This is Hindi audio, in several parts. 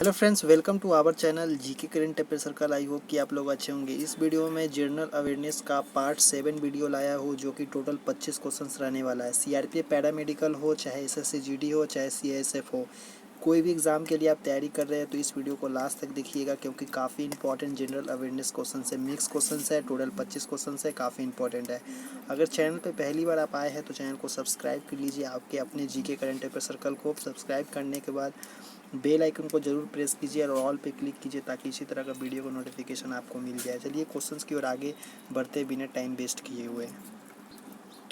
Hello friends, welcome to our channel GK current affair circle. I hope कि आप लोग अच्छे होंगे। इस वीडियो में जनरल अवेयरनेस का पार्ट 7 वीडियो लाया हूँ, जो कि टोटल 25 क्वेश्चंस रहने वाला है। सीआरपीएफ पैरामेडिकल हो, चाहे एसएससी जीडी हो, चाहे सीआईएसएफ हो, कोई भी एग्ज़ाम के लिए आप तैयारी कर रहे हैं तो इस वीडियो को लास्ट तक देखिएगा, क्योंकि काफ़ी इंपॉर्टेंट जनरल अवेयरनेस क्वेश्चन है। मिक्स क्वेश्चन है, टोटल 25 क्वेश्चन है, काफ़ी इंपॉर्टेंट है। अगर चैनल पे पहली बार आप आए हैं तो चैनल को सब्सक्राइब कर लीजिए। आपके अपने जीके करंट अफेयर सर्कल को सब्सक्राइब करने के बाद बेल आइकन को जरूर प्रेस कीजिए और ऑल पे क्लिक कीजिए, ताकि इसी तरह का वीडियो का नोटिफिकेशन आपको मिल जाए। चलिए क्वेश्चंस की ओर आगे बढ़ते बिना टाइम वेस्ट किए हुए।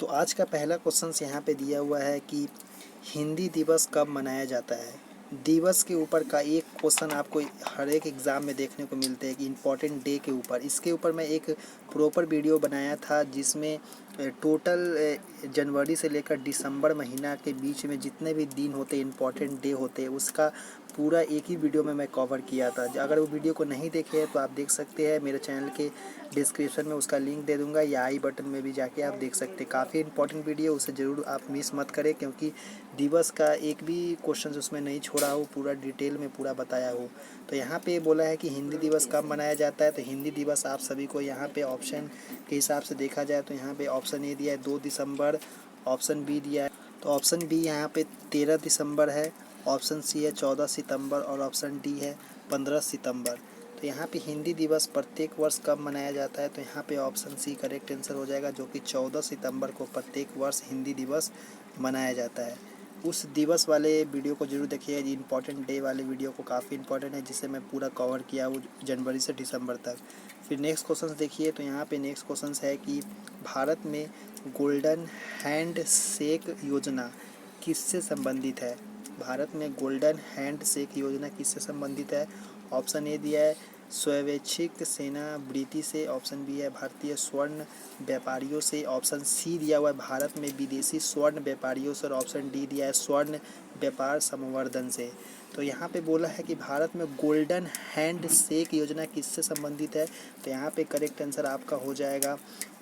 तो आज का पहला क्वेश्चन यहाँ पे दिया हुआ है कि हिंदी दिवस कब मनाया जाता है। दिवस के ऊपर का एक क्वेश्चन आपको हर एक एग्ज़ाम में देखने को मिलते हैं कि इम्पोर्टेंट डे के ऊपर। इसके ऊपर मैं एक प्रॉपर वीडियो बनाया था, जिसमें टोटल जनवरी से लेकर दिसंबर महीना के बीच में जितने भी दिन होते इम्पोर्टेंट डे होते हैं, उसका पूरा एक ही वीडियो में मैं कवर किया था। अगर वो वीडियो को नहीं देखे हैं तो आप देख सकते हैं, मेरे चैनल के डिस्क्रिप्शन में उसका लिंक दे दूंगा, या आई बटन में भी जाके आप देख सकते हैं। काफ़ी इंपॉर्टेंट वीडियो, उसे ज़रूर आप मिस मत करें, क्योंकि दिवस का एक भी क्वेश्चन उसमें नहीं छोड़ा हो, पूरा डिटेल में पूरा बताया हो। तो यहाँ पे बोला है कि हिंदी दिवस कब मनाया जाता है। तो हिंदी दिवस आप सभी को यहाँ पे ऑप्शन के हिसाब से देखा जाए तो यहाँ पे ऑप्शन ए दिया है 2 दिसंबर, ऑप्शन बी दिया है, तो ऑप्शन बी यहाँ पे 13 दिसंबर है, ऑप्शन सी है 14 सितंबर और ऑप्शन डी है 15 सितंबर। तो यहाँ पे हिंदी दिवस प्रत्येक वर्ष कब मनाया जाता है, तो यहाँ पे ऑप्शन सी करेक्ट आंसर हो जाएगा, जो कि 14 सितंबर को प्रत्येक वर्ष हिंदी दिवस मनाया जाता है। उस दिवस वाले वीडियो को जरूर देखिए, इंपॉर्टेंट डे वाले वीडियो को, काफ़ी इंपॉर्टेंट है, जिसे मैं पूरा कवर किया हूँ जनवरी से दिसंबर तक। फिर नेक्स्ट क्वेश्चन देखिए, तो यहाँ पे नेक्स्ट क्वेश्चन है कि भारत में गोल्डन हैंड शेक योजना किससे संबंधित है। भारत में गोल्डन हैंड शेक योजना किससे संबंधित है। ऑप्शन ए दिया है स्वैच्छिक सेनावृत्ति से, ऑप्शन बी है भारतीय स्वर्ण व्यापारियों से, ऑप्शन सी दिया हुआ है भारत में विदेशी स्वर्ण व्यापारियों से, और ऑप्शन डी दिया है स्वर्ण व्यापार संवर्धन से। तो यहाँ पे बोला है कि भारत में गोल्डन हैंड शेक योजना किससे संबंधित है। तो यहाँ पे करेक्ट आंसर आपका हो जाएगा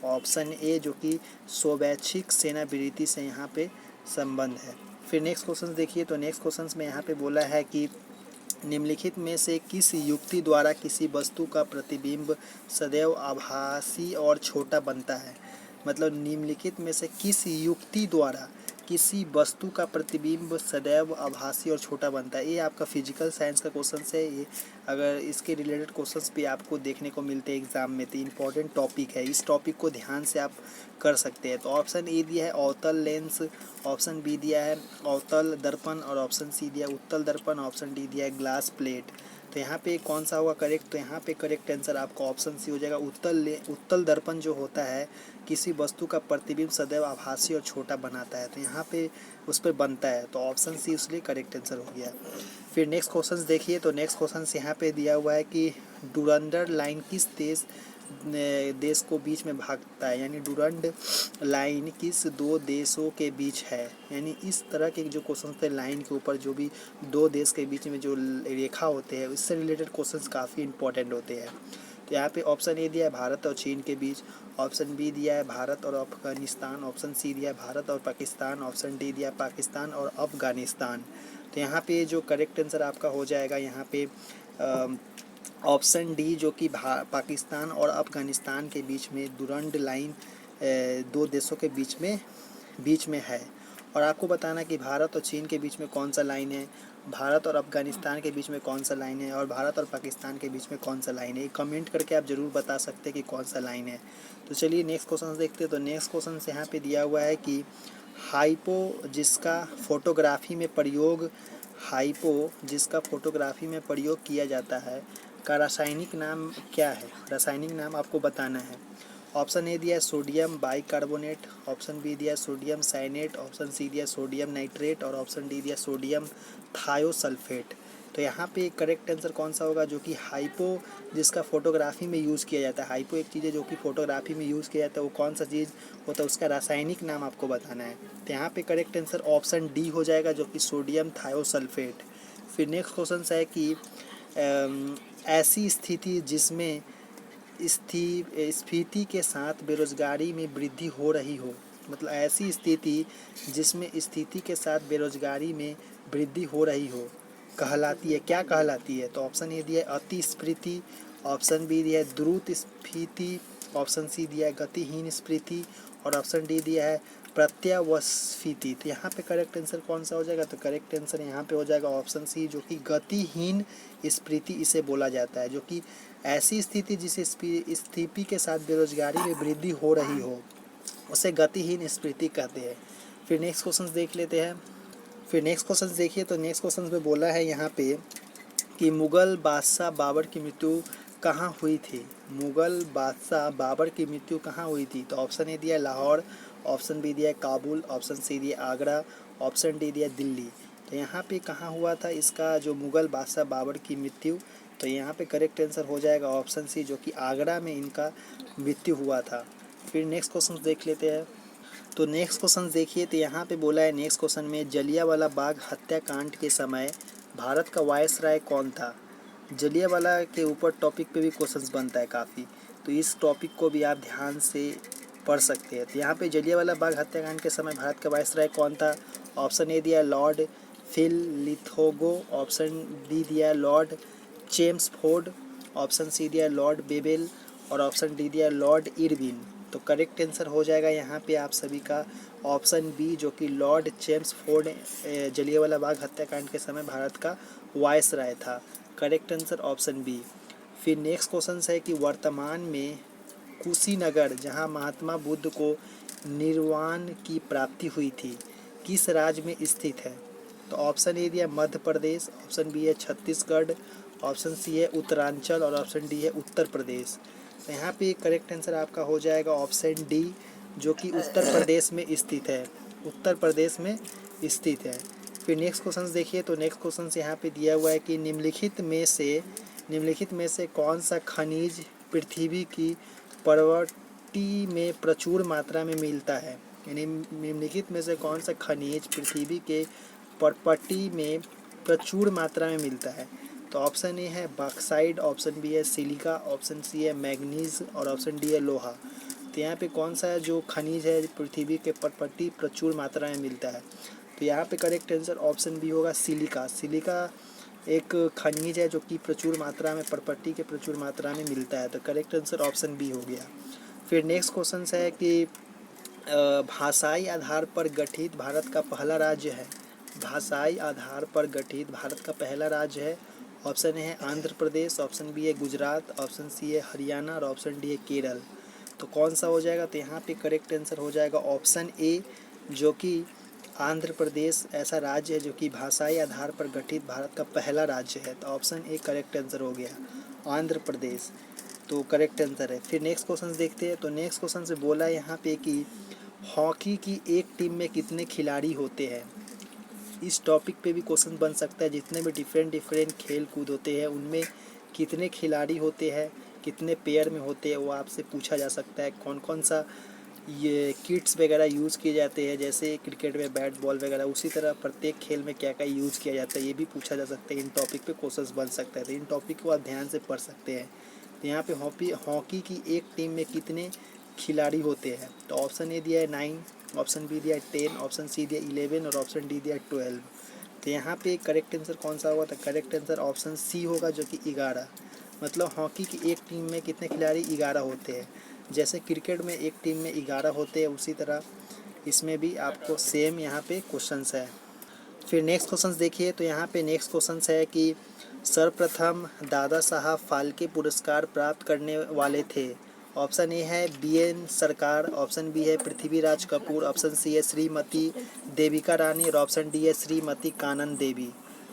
ऑप्शन ए, जो कि स्वैच्छिक सेनावृत्ति से यहाँ पे संबंध है। फिर नेक्स्ट क्वेश्चन देखिए, तो नेक्स्ट क्वेश्चन में यहाँ पे बोला है कि निम्नलिखित में से किस युक्ति द्वारा किसी वस्तु का प्रतिबिंब सदैव आभासी और छोटा बनता है। मतलब निम्नलिखित में से किस युक्ति द्वारा किसी वस्तु का प्रतिबिंब सदैव आभासी और छोटा बनता है। ये आपका फिजिकल साइंस का क्वेश्चन है ये। अगर इसके रिलेटेड क्वेश्चंस भी आपको देखने को मिलते हैं एग्जाम में, तो इम्पोर्टेंट टॉपिक है, इस टॉपिक को ध्यान से आप कर सकते हैं। तो ऑप्शन ए दिया है अवतल लेंस, ऑप्शन बी दिया है अवतल दर्पण, और ऑप्शन सी दिया है उत्तल दर्पण, ऑप्शन डी दिया है ग्लास प्लेट। तो यहाँ पे कौन सा होगा करेक्ट, तो यहाँ पे करेक्ट आंसर आपका ऑप्शन सी हो जाएगा उत्तल दर्पण जो होता है किसी वस्तु का प्रतिबिंब सदैव आभासी और छोटा बनाता है, तो यहाँ पे उस पर बनता है, तो ऑप्शन सी इसलिए करेक्ट आंसर हो गया। फिर नेक्स्ट क्वेश्चन देखिए, तो नेक्स्ट क्वेश्चन यहाँ पे दिया हुआ है कि डुरंडर लाइन किस देश को बीच में भागता है, यानी डुरंड लाइन किस दो देशों के बीच है। यानी इस तरह के जो क्वेश्चन थे, लाइन के ऊपर जो भी दो देश के बीच में जो रेखा होते हैं, इससे रिलेटेड क्वेश्चंस काफ़ी इंपॉर्टेंट होते हैं। तो यहाँ पे ऑप्शन ए दिया है भारत और चीन के बीच, ऑप्शन बी दिया है भारत और अफगानिस्तान, ऑप्शन सी दिया है भारत और पाकिस्तान, ऑप्शन डी दिया है पाकिस्तान और अफगानिस्तान। तो यहाँ पे जो करेक्ट आंसर आपका हो जाएगा यहाँ पे ऑप्शन डी, जो कि पाकिस्तान और अफगानिस्तान के बीच में डुरंड लाइन दो देशों के बीच में है। और आपको बताना कि भारत और चीन के बीच में कौन सा लाइन है, भारत और अफगानिस्तान के बीच में कौन सा लाइन है, और भारत और पाकिस्तान के बीच में कौन सा लाइन है। कमेंट करके आप ज़रूर बता सकते हैं कि कौन सा लाइन है। तो चलिए नेक्स्ट क्वेश्चन देखते हैं। तो नेक्स्ट क्वेश्चन यहाँ पे दिया हुआ है कि हाइपो जिसका फोटोग्राफी में प्रयोग किया जाता है का रासायनिक नाम क्या है। रासायनिक नाम आपको बताना है। ऑप्शन ए दिया है सोडियम बाइकार्बोनेट, ऑप्शन बी दिया है सोडियम साइनेट, ऑप्शन सी दिया है सोडियम नाइट्रेट, और ऑप्शन डी दिया है सोडियम थायोसल्फेट। तो यहाँ पे करेक्ट आंसर कौन सा होगा, जो कि हाइपो जिसका फोटोग्राफी में यूज़ किया जाता है। हाइपो एक चीज़ है जो कि फोटोग्राफी में यूज़ किया जाता है, वो कौन सा चीज़ होता है उसका रासायनिक नाम आपको बताना है। तो यहाँ पे करेक्ट आंसर ऑप्शन डी हो जाएगा, जो कि सोडियम थायोसल्फेट। फिर नेक्स्ट क्वेश्चन है कि ऐसी स्थिति जिसमें स्फीति के साथ बेरोजगारी में वृद्धि हो रही हो। मतलब ऐसी स्थिति जिसमें स्थिति के साथ बेरोजगारी में वृद्धि हो रही हो कहलाती है, क्या कहलाती है? तो ऑप्शन ए दिया है अति स्फीति, ऑप्शन बी दिया है द्रुत स्फीति, ऑप्शन सी दिया है गतिहीन स्फीति और ऑप्शन डी दिया है प्रत्यावस्थिति। तो यहाँ पे करेक्ट आंसर कौन सा हो जाएगा? तो करेक्ट आंसर यहाँ पे हो जाएगा ऑप्शन सी, जो कि गतिहीन स्फीति इसे बोला जाता है, जो कि ऐसी स्थिति जिस स्थिति के साथ बेरोजगारी में वृद्धि हो रही हो उसे गतिहीन स्फीति कहते हैं। फिर नेक्स्ट क्वेश्चन देख लेते हैं। फिर नेक्स्ट क्वेश्चन देखिए, तो नेक्स्ट क्वेश्चन में बोला है यहाँ पे कि मुग़ल बादशाह बाबर की मृत्यु कहाँ हुई थी? मुग़ल बादशाह बाबर की मृत्यु कहाँ हुई थी? तो ऑप्शन ए दिया है लाहौर, ऑप्शन बी दिया है काबुल, ऑप्शन सी दिया है आगरा, ऑप्शन डी दिया है दिल्ली। तो यहाँ पे कहाँ हुआ था इसका जो मुग़ल बादशाह बाबर की मृत्यु? तो यहाँ पे करेक्ट आंसर हो जाएगा ऑप्शन सी, जो कि आगरा में इनका मृत्यु हुआ था। फिर नेक्स्ट क्वेश्चन देख लेते हैं। तो नेक्स्ट क्वेश्चन देखिए, तो यहाँ पे बोला है नेक्स्ट क्वेश्चन में जलियांवाला बाग हत्याकांड के समय भारत का वायसराय कौन था? जलियांवाला के ऊपर टॉपिक पे भी क्वेश्चंस बनता है काफ़ी, तो इस टॉपिक को भी आप ध्यान से पढ़ सकते हैं। तो यहाँ पे जलियांवाला बाग हत्याकांड के समय भारत का वायसराय कौन था? ऑप्शन ए दिया लॉर्ड फिलिथोगो, ऑप्शन बी दिया लॉर्ड चेम्सफोर्ड, ऑप्शन सी दिया लॉर्ड बेबेल और ऑप्शन डी दिया लॉर्ड इरविन। तो करेक्ट आंसर हो जाएगा यहाँ पे आप सभी का ऑप्शन बी, जो कि लॉर्ड चेम्सफोर्ड जलियांवाला बाग हत्याकांड के समय भारत का वायसराय था। Correct answer option B. फिर नेक्स्ट क्वेश्चन है कि वर्तमान में कुशीनगर, जहाँ महात्मा बुद्ध को निर्वाण की प्राप्ति हुई थी, किस राज्य में स्थित है? तो ऑप्शन ए दिया मध्य प्रदेश, ऑप्शन बी है छत्तीसगढ़, ऑप्शन सी है उत्तरांचल और ऑप्शन डी है उत्तर प्रदेश। तो यहाँ पे करेक्ट आंसर आपका हो जाएगा ऑप्शन डी, जो कि उत्तर प्रदेश में स्थित है, उत्तर प्रदेश में स्थित है। फिर नेक्स्ट क्वेश्चन देखिए, तो नेक्स्ट क्वेश्चन यहाँ पे दिया हुआ है कि निम्नलिखित में से कौन सा खनिज पृथ्वी की प्रवृत्ति में प्रचुर मात्रा में मिलता है? यानी निम्नलिखित में से कौन सा खनिज पृथ्वी के प्रवृत्ति में प्रचुर मात्रा में मिलता है? तो ऑप्शन ए है बॉक्साइट, ऑप्शन बी है सिलिका, ऑप्शन सी है मैग्नीज और ऑप्शन डी है लोहा। तो यहाँ पे कौन सा जो खनिज है पृथ्वी के प्रवृत्ति प्रचुर मात्रा में मिलता है? तो यहाँ पे करेक्ट आंसर ऑप्शन बी होगा सिलिका। सिलिका एक खनिज है जो कि प्रचुर मात्रा में प्रवृत्ति के प्रचुर मात्रा में मिलता है। तो करेक्ट आंसर ऑप्शन बी हो गया। फिर नेक्स्ट क्वेश्चन है कि भाषाई आधार पर गठित भारत का पहला राज्य है। भाषाई आधार पर गठित भारत का पहला राज्य है। ऑप्शन ए है आंध्र प्रदेश, ऑप्शन बी है गुजरात, ऑप्शन सी है हरियाणा और ऑप्शन डी है केरल। तो कौन सा हो जाएगा? तो यहाँ पे करेक्ट आंसर हो जाएगा ऑप्शन ए, जो कि आंध्र प्रदेश ऐसा राज्य है जो कि भाषाई आधार पर गठित भारत का पहला राज्य है। तो ऑप्शन ए करेक्ट आंसर हो गया, आंध्र प्रदेश। तो करेक्ट आंसर है। फिर नेक्स्ट क्वेश्चन देखते हैं। तो नेक्स्ट क्वेश्चन से बोला है यहाँ पे कि हॉकी की एक टीम में कितने खिलाड़ी होते हैं? इस टॉपिक पे भी क्वेश्चन बन सकता है। जितने भी डिफरेंट खेल कूद होते हैं उनमें कितने खिलाड़ी होते हैं, कितने पेयर में होते हैं, वो आपसे पूछा जा सकता है। कौन कौन सा ये किट्स वगैरह यूज़ किए जाते हैं, जैसे क्रिकेट में बैट बॉल वगैरह, उसी तरह प्रत्येक खेल में क्या क्या यूज़ किया जाता है, ये भी पूछा जा सकता है। इन टॉपिक पे क्वेश्चंस बन सकता है, तो इन टॉपिक को आप ध्यान से पढ़ सकते हैं। तो यहाँ पे हॉकी की एक टीम में कितने खिलाड़ी होते हैं? तो ऑप्शन ए दिया है 9, ऑप्शन बी दिया है 10, ऑप्शन सी दिया 11 और ऑप्शन डी दिया 12। तो यहाँ पे करेक्ट आंसर कौन सा होगा? तो करेक्ट आंसर ऑप्शन सी होगा, जो कि 11। मतलब हॉकी की एक टीम में कितने खिलाड़ी? 11 होते हैं। जैसे क्रिकेट में एक टीम में 11 होते हैं, उसी तरह इसमें भी आपको सेम यहाँ पे क्वेश्चंस है। फिर नेक्स्ट क्वेश्चंस देखिए। तो यहाँ पे नेक्स्ट क्वेश्चंस है कि सर्वप्रथम दादा साहब फाल्के पुरस्कार प्राप्त करने वाले थे। ऑप्शन ए है BN सरकार, ऑप्शन बी है पृथ्वीराज कपूर, ऑप्शन सी है श्रीमती देविका रानी और ऑप्शन डी है श्रीमती कानन देवी।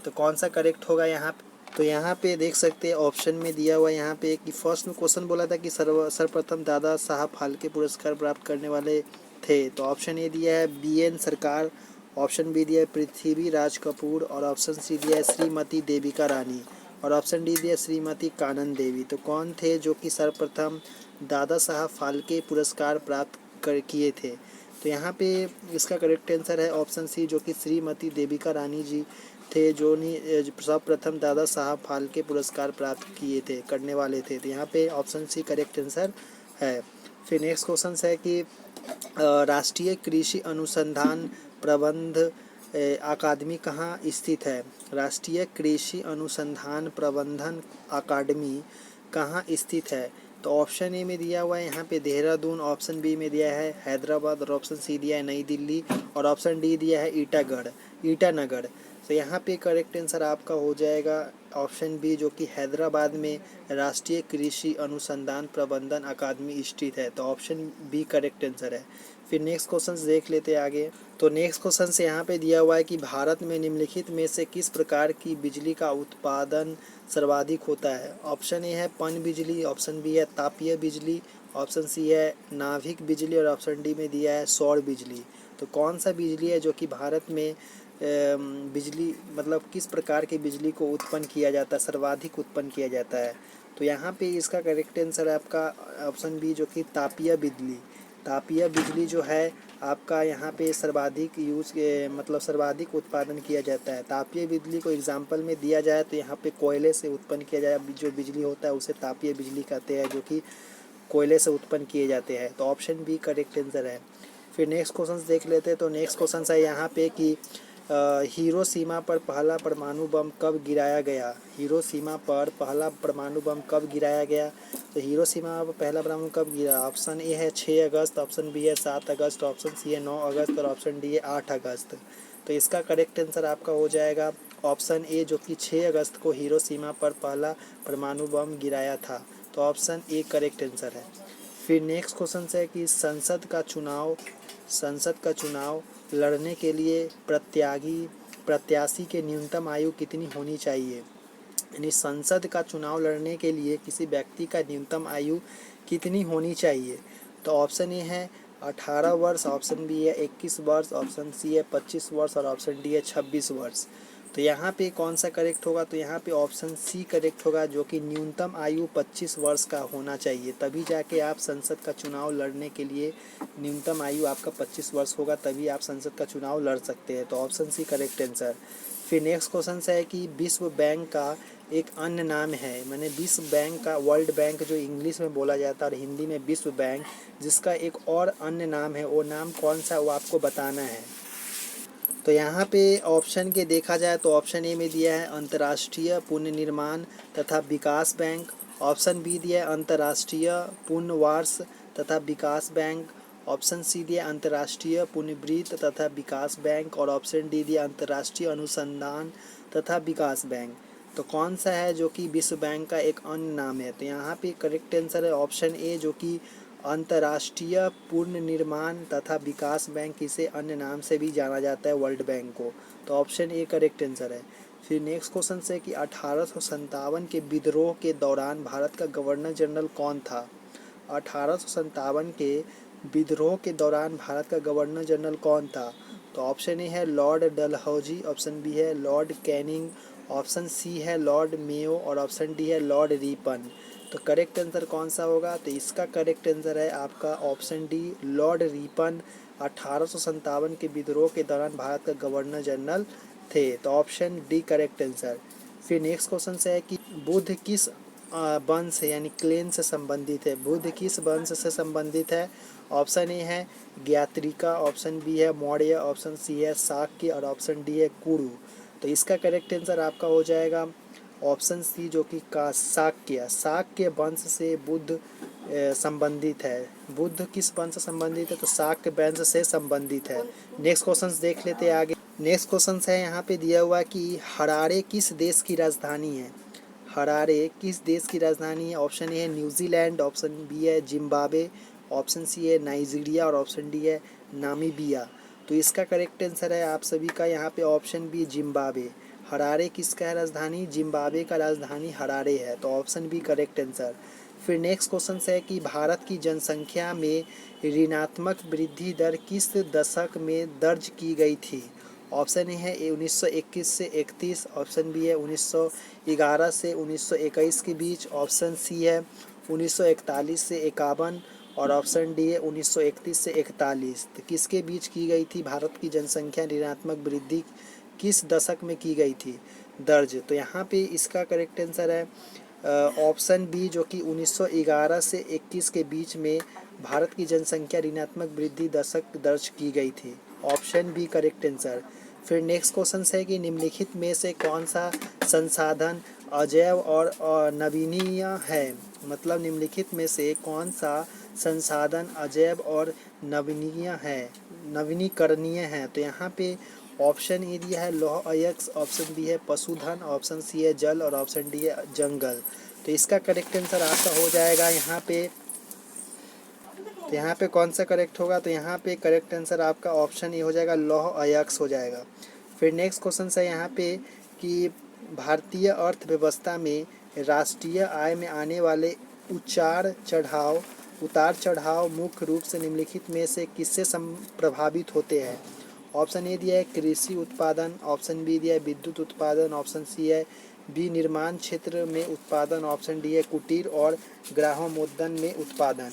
तो कौन सा करेक्ट होगा यहाँ पे? तो यहाँ पे देख सकते हैं ऑप्शन में दिया हुआ यहाँ पे कि फर्स्ट में क्वेश्चन बोला था कि सर्वप्रथम दादा साहब फाल्के पुरस्कार प्राप्त करने वाले थे। तो ऑप्शन ए दिया है BN सरकार, ऑप्शन बी दिया है पृथ्वीराज कपूर और ऑप्शन सी दिया है श्रीमती देविका रानी और ऑप्शन डी दिया है श्रीमती कानन देवी। तो कौन थे जो कि सर्वप्रथम दादा साहब फाल्के पुरस्कार प्राप्त किए थे? तो यहाँ पे इसका करेक्ट आंसर है ऑप्शन सी, जो कि श्रीमती देविका रानी जी थे, जो सर्वप्रथम दादा साहब फाल्के पुरस्कार प्राप्त किए थे, करने वाले थे। तो यहाँ पे ऑप्शन सी करेक्ट आंसर है। फिर नेक्स्ट क्वेश्चन है कि राष्ट्रीय कृषि अनुसंधान प्रबंध अकादमी कहाँ स्थित है? राष्ट्रीय कृषि अनुसंधान प्रबंधन अकादमी कहाँ स्थित है? तो ऑप्शन ए में दिया हुआ है यहाँ पे देहरादून, ऑप्शन बी में दिया है हैदराबाद और ऑप्शन सी दिया है नई दिल्ली और ऑप्शन डी दिया है ईटानगर। तो यहाँ पे करेक्ट आंसर आपका हो जाएगा ऑप्शन बी, जो कि हैदराबाद में राष्ट्रीय कृषि अनुसंधान प्रबंधन अकादमी स्थित है। तो ऑप्शन बी करेक्ट आंसर है। फिर नेक्स्ट क्वेश्चन देख लेते हैं आगे। तो नेक्स्ट क्वेश्चन से यहाँ पे दिया हुआ है कि भारत में निम्नलिखित में से किस प्रकार की बिजली का उत्पादन सर्वाधिक होता है? ऑप्शन ए है पन बिजली, ऑप्शन बी है तापीय बिजली, ऑप्शन सी है नाभिक बिजली और ऑप्शन डी में दिया है सौर बिजली। तो कौन सा बिजली है जो कि भारत में बिजली मतलब किस प्रकार की बिजली को उत्पन्न किया जाता है, सर्वाधिक उत्पन्न किया जाता है? तो यहाँ पे इसका करेक्ट आंसर है आपका ऑप्शन बी, जो कि तापीय बिजली जो है आपका यहाँ पे सर्वाधिक मतलब सर्वाधिक उत्पादन किया जाता है। तापीय बिजली को एग्जाम्पल में दिया जाए तो यहाँ पे कोयले से उत्पन्न किया जाए जो बिजली होता है उसे तापीय बिजली कहते हैं, जो कि कोयले से उत्पन्न किए जाते हैं। तो ऑप्शन बी करेक्ट आंसर है। फिर नेक्स्ट क्वेश्चन देख लेते हैं। तो नेक्स्ट क्वेश्चन है यहाँ पे कि हिरोशिमा पर पहला परमाणु बम कब गिराया गया? हिरोशिमा पर पहला परमाणु बम कब गिराया गया? तो हिरोशिमा पर पहला परमाणु कब गिरा? ऑप्शन ए है 6 अगस्त, ऑप्शन बी है 7 अगस्त, ऑप्शन सी है 9 अगस्त और ऑप्शन डी है 8 अगस्त। तो इसका करेक्ट आंसर आपका हो जाएगा ऑप्शन ए, जो कि 6 अगस्त को हिरोशिमा पर पहला परमाणु बम गिराया था। तो ऑप्शन ए करेक्ट आंसर है। फिर नेक्स्ट क्वेश्चन है कि संसद का चुनाव लड़ने के लिए प्रत्याशी के न्यूनतम आयु कितनी होनी चाहिए? यानी संसद का चुनाव लड़ने के लिए किसी व्यक्ति का न्यूनतम आयु कितनी होनी चाहिए? तो ऑप्शन ए है 18 वर्ष, ऑप्शन बी है 21 वर्ष, ऑप्शन सी है 25 वर्ष और ऑप्शन डी है 26 वर्ष। तो यहाँ पे कौन सा करेक्ट होगा? तो यहाँ पे ऑप्शन सी करेक्ट होगा, जो कि न्यूनतम आयु 25 वर्ष का होना चाहिए, तभी जाके आप संसद का चुनाव लड़ने के लिए न्यूनतम आयु आपका 25 वर्ष होगा, तभी आप संसद का चुनाव लड़ सकते हैं। तो ऑप्शन सी करेक्ट आंसर। फिर नेक्स्ट क्वेश्चन है कि विश्व बैंक का एक अन्य नाम है, मैंने विश्व बैंक का वर्ल्ड बैंक जो इंग्लिश में बोला जाता है और हिंदी में विश्व बैंक, जिसका एक और अन्य नाम है, वो नाम कौन सा वो आपको बताना है। तो यहाँ पे ऑप्शन के देखा जाए तो ऑप्शन ए में दिया है अंतर्राष्ट्रीय पुनर्निर्माण तथा विकास बैंक, ऑप्शन बी दिया है अंतर्राष्ट्रीय पुनर्वास तथा विकास बैंक, ऑप्शन सी दिया अंतर्राष्ट्रीय पुनर्वृत्त तथा विकास बैंक और ऑप्शन डी दिया अंतर्राष्ट्रीय अनुसंधान तथा विकास बैंक। तो कौन सा है जो कि विश्व बैंक का एक अन्य नाम है? तो यहाँ पे करेक्ट आंसर है ऑप्शन ए, जो कि अंतर्राष्ट्रीय पुनर्निर्माण तथा विकास बैंक, इसे अन्य नाम से भी जाना जाता है वर्ल्ड बैंक को। तो ऑप्शन ए करेक्ट आंसर है। फिर नेक्स्ट क्वेश्चन से कि 1857 के विद्रोह के दौरान भारत का गवर्नर जनरल कौन था? 1857 के विद्रोह के दौरान भारत का गवर्नर जनरल कौन था? तो ऑप्शन ए है लॉर्ड डलहौजी, ऑप्शन बी है लॉर्ड कैनिंग, ऑप्शन सी है लॉर्ड मेयो और ऑप्शन डी है लॉर्ड रिपन। तो करेक्ट आंसर कौन सा होगा? तो इसका करेक्ट आंसर है आपका ऑप्शन डी, लॉर्ड रिपन 1857 के विद्रोह के दौरान भारत का गवर्नर जनरल थे। तो ऑप्शन डी करेक्ट आंसर। फिर नेक्स्ट क्वेश्चन है कि बुद्ध किस वंश यानी क्लेन से संबंधित है? बुद्ध किस वंश से संबंधित है? ऑप्शन ए है ज्ञात्रिका, ऑप्शन बी है मौर्य, ऑप्शन सी है शाक्य और ऑप्शन डी है कुरु। तो इसका करेक्ट आंसर आपका हो जाएगा ऑप्शन सी, जो कि का शाक्य वंश से बुद्ध संबंधित है। बुद्ध किस वंश से संबंधित है? तो शाक्य वंश से संबंधित है। नेक्स्ट क्वेश्चन देख लेते हैं आगे। नेक्स्ट क्वेश्चन है यहाँ पे दिया हुआ कि हरारे किस देश की राजधानी है? हरारे किस देश की राजधानी है? ऑप्शन ए है न्यूजीलैंड, ऑप्शन बी है जिम्बाब्वे, ऑप्शन सी है नाइजीरिया और ऑप्शन डी है नामीबिया। तो इसका करेक्ट आंसर है आप सभी का यहाँ पे ऑप्शन बी जिम्बाब्वे। हरारे किसका है राजधानी? जिम्बाब्वे का राजधानी हरारे है। तो ऑप्शन बी करेक्ट आंसर। फिर नेक्स्ट क्वेश्चन है कि भारत की जनसंख्या में ऋणात्मक वृद्धि दर किस दशक में दर्ज की गई थी? ऑप्शन ए है 1921 से 31, ऑप्शन बी है 1911 से 1921 के बीच, ऑप्शन सी है 1941 से 51 और ऑप्शन डी है 1931 से 41। तो किसके बीच की गई थी भारत की जनसंख्या ऋणात्मक वृद्धि, किस दशक में की गई थी दर्ज? तो यहाँ पे इसका करेक्ट आंसर है ऑप्शन बी, जो कि 1911 से 21 के बीच में भारत की जनसंख्या ऋणात्मक वृद्धि दशक दर्ज की गई थी। Option B correct answer. फिर नेक्स्ट क्वेश्चन है कि निम्नलिखित में से कौन सा संसाधन अजैव और नवीनीय है। मतलब निम्नलिखित में से कौन सा संसाधन अजैव और नवीनीकरणीय है। तो यहाँ पे ऑप्शन ए दिया है लौह अयस्क, ऑप्शन बी है पशुधन, ऑप्शन सी है जल और ऑप्शन डी है जंगल। तो इसका करेक्ट आंसर आपका हो जाएगा यहाँ पे। तो यहाँ पे कौन सा करेक्ट होगा, तो यहाँ पे करेक्ट आंसर आपका ऑप्शन ए हो जाएगा, लौह अयस्क हो जाएगा। फिर नेक्स्ट क्वेश्चन है यहाँ पे कि भारतीय अर्थव्यवस्था में राष्ट्रीय आय में आने वाले उतार चढ़ाव मुख्य रूप से निम्नलिखित में से किससे प्रभावित होते हैं। ऑप्शन ए दिया है कृषि उत्पादन, ऑप्शन बी दिया है विद्युत उत्पादन, ऑप्शन सी है बी निर्माण क्षेत्र में उत्पादन, ऑप्शन डी है कुटीर और गृहोद्यान में उत्पादन।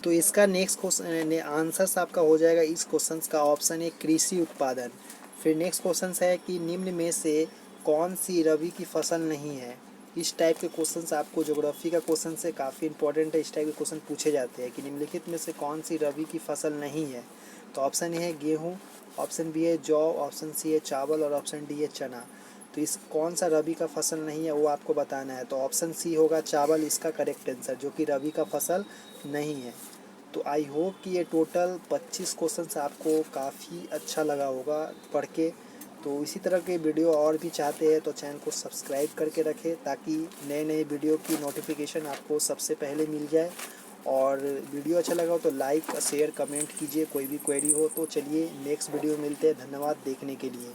तो इसका नेक्स्ट क्वेश्चन आंसर आपका हो जाएगा इस क्वेश्चन का ऑप्शन है कृषि उत्पादन। फिर नेक्स्ट क्वेश्चन है कि निम्न में से कौन सी रबी की फसल नहीं है। इस टाइप के क्वेश्चंस आपको ज्योग्राफी का क्वेश्चन से काफ़ी इंपॉर्टेंट है। इस टाइप के क्वेश्चन पूछे जाते हैं कि निम्नलिखित में से कौन सी रबी की फसल नहीं है। तो ऑप्शन ए है गेहूँ, ऑप्शन बी है जौ, ऑप्शन सी है चावल और ऑप्शन डी है चना। तो इस कौन सा रबी का फसल नहीं है वो आपको बताना है। तो ऑप्शन सी होगा चावल इसका करेक्ट आंसर, जो कि रबी का फसल नहीं है। तो आई होप कि ये टोटल 25 क्वेश्चन आपको काफ़ी अच्छा लगा होगा पढ़ के। तो इसी तरह के वीडियो और भी चाहते हैं तो चैनल को सब्सक्राइब करके रखें, ताकि नए नए वीडियो की नोटिफिकेशन आपको सबसे पहले मिल जाए। और वीडियो अच्छा लगा हो तो लाइक शेयर कमेंट कीजिए। कोई भी क्वेरी हो तो चलिए नेक्स्ट वीडियो मिलते हैं। धन्यवाद देखने के लिए।